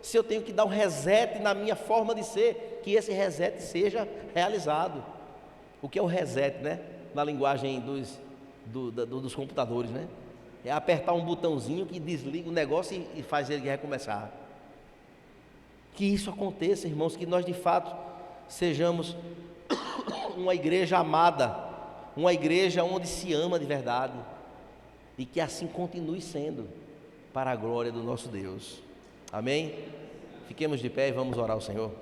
Se eu tenho que dar um reset na minha forma de ser, que esse reset seja realizado. O que é o reset, né? Na linguagem dos computadores, né? É apertar um botãozinho que desliga o negócio e faz ele recomeçar. Que isso aconteça, irmãos, que nós de fato sejamos uma igreja amada, uma igreja onde se ama de verdade, e que assim continue sendo, para a glória do nosso Deus. Amém? Fiquemos de pé e vamos orar ao Senhor.